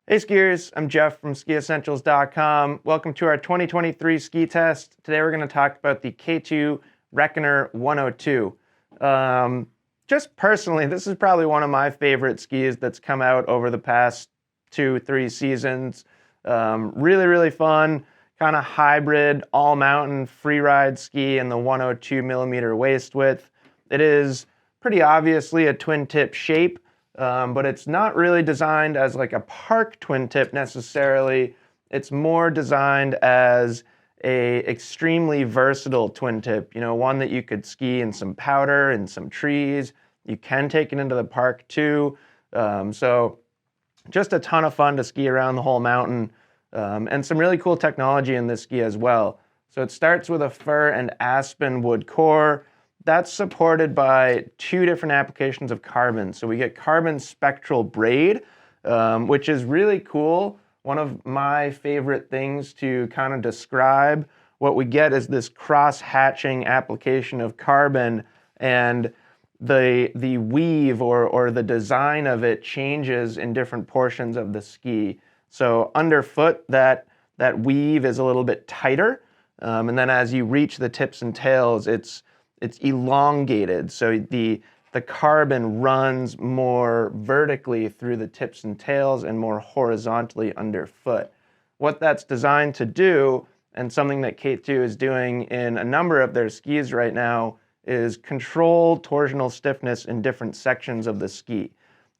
Hey skiers, I'm Jeff from skiessentials.com. Welcome to our 2023 ski test. Today we're going to talk about the K2 Reckoner 102. Just personally, this is probably one of my favorite skis that's come out over the past 2-3 seasons. Really fun, kind of hybrid, all-mountain freeride ski in the 102 millimeter waist width. It is pretty obviously a twin tip shape. But it's not really designed as like a park twin tip necessarily. It's more designed as a extremely versatile twin tip, one that you could ski in some powder and some trees. You can take it into the park too. So just a ton of fun to ski around the whole mountain, and some really cool technology in this ski as well. So it starts with a fir and aspen wood core. That's supported by two different applications of carbon. So we get carbon spectral braid, which is really cool. One of my favorite things to kind of describe what we get is this cross-hatching application of carbon, and the weave or the design of it changes in different portions of the ski. So underfoot, that weave is a little bit tighter, and then as you reach the tips and tails, it's elongated, so the carbon runs more vertically through the tips and tails and more horizontally underfoot. What that's designed to do, and something that K2 is doing in a number of their skis right now, is control torsional stiffness in different sections of the ski.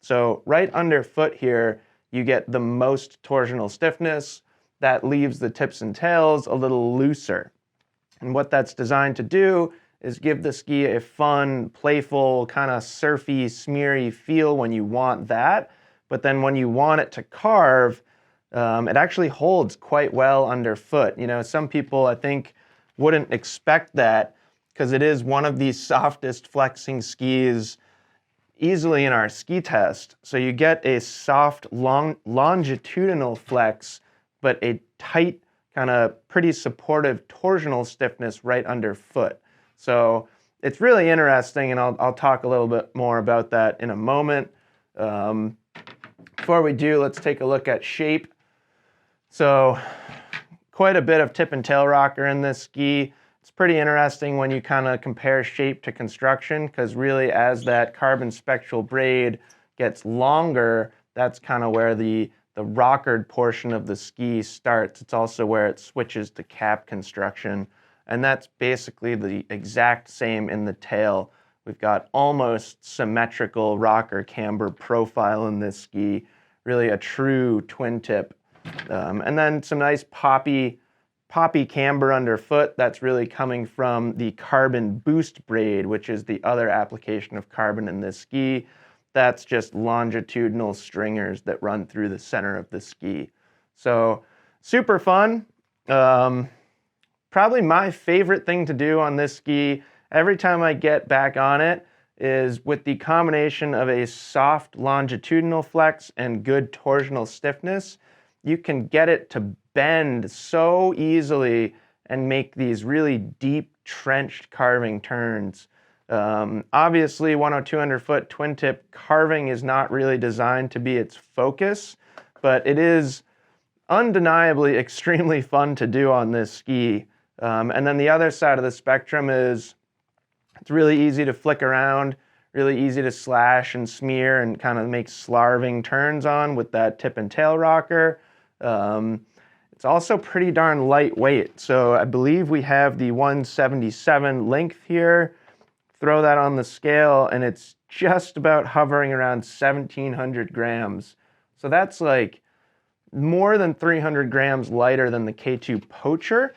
So right underfoot here, you get the most torsional stiffness. That leaves the tips and tails a little looser. And what that's designed to do is give the ski a fun, playful, kind of surfy, smeary feel when you want that. But then when you want it to carve, it actually holds quite well underfoot. Some people, I think, wouldn't expect that because it is one of the softest flexing skis easily in our ski test. So you get a soft, longitudinal flex, but a tight, kind of pretty supportive torsional stiffness right underfoot. So it's really interesting, and I'll talk a little bit more about that in a moment. Before we do, let's take a look at shape. So quite a bit of tip and tail rocker in this ski. It's pretty interesting when you kind of compare shape to construction, because really as that carbon spectral braid gets longer, that's kind of where the rockered portion of the ski starts. It's also where it switches to cap construction. And that's basically the exact same in the tail. We've got almost symmetrical rocker camber profile in this ski, really a true twin tip. And then some nice poppy camber underfoot. That's really coming from the carbon boost braid, which is the other application of carbon in this ski. That's just longitudinal stringers that run through the center of the ski. So super fun. Probably my favorite thing to do on this ski every time I get back on it is with the combination of a soft longitudinal flex and good torsional stiffness, you can get it to bend so easily and make these really deep trenched carving turns. Obviously 102 underfoot twin tip carving is not really designed to be its focus, but it is undeniably extremely fun to do on this ski. And then the other side of the spectrum is it's really easy to flick around, really easy to slash and smear and kind of make slarving turns on with that tip and tail rocker. It's also pretty darn lightweight. So I believe we have the 177 length here. Throw that on the scale and it's just about hovering around 1,700 grams. So that's like more than 300 grams lighter than the K2 Poacher,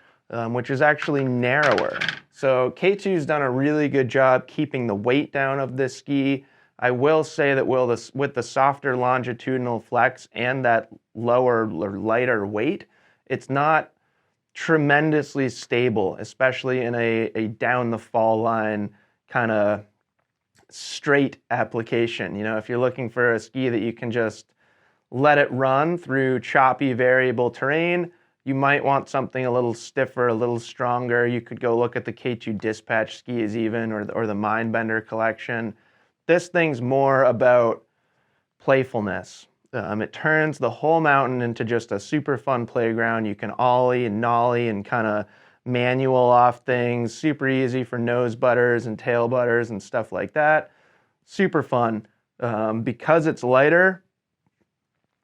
which is actually narrower. So K2's done a really good job keeping the weight down of this ski. I will say that with the softer longitudinal flex and that lower or lighter weight, it's not tremendously stable, especially in a down the fall line kind of straight application. If you're looking for a ski that you can just let it run through choppy variable terrain, you might want something a little stiffer, a little stronger. You could go look at the K2 Dispatch skis even, or the Mindbender collection. This thing's more about playfulness. It turns the whole mountain into just a super fun playground. You can ollie and nollie and kind of manual off things. Super easy for nose butters and tail butters and stuff like that. Super fun. Because it's lighter,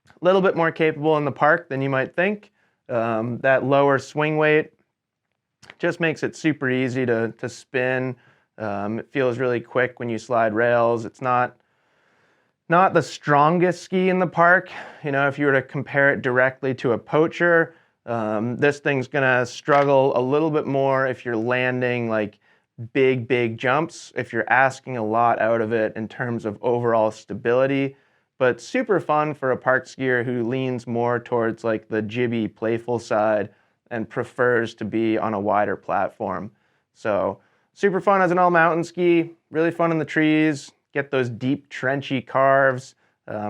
a little bit more capable in the park than you might think. That lower swing weight just makes it super easy to spin. It feels really quick when you slide rails. It's not the strongest ski in the park. You know, if you were to compare it directly to a Poacher, this thing's gonna struggle a little bit more if you're landing like big jumps, if you're asking a lot out of it in terms of overall stability. But super fun for a park skier who leans more towards like the jibby, playful side and prefers to be on a wider platform. So super fun as an all-mountain ski, really fun in the trees, get those deep, trenchy carves,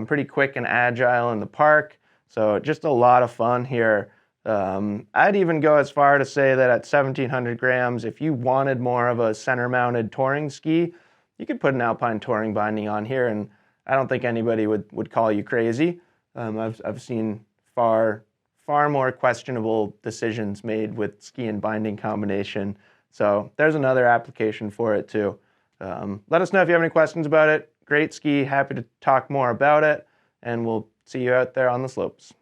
pretty quick and agile in the park. So just a lot of fun here. I'd even go as far to say that at 1,700 grams, if you wanted more of a center-mounted touring ski, you could put an Alpine touring binding on here, and I don't think anybody would call you crazy. I've seen far more questionable decisions made with ski and binding combination. So there's another application for it too. Let us know if you have any questions about it. Great ski, happy to talk more about it, and we'll see you out there on the slopes.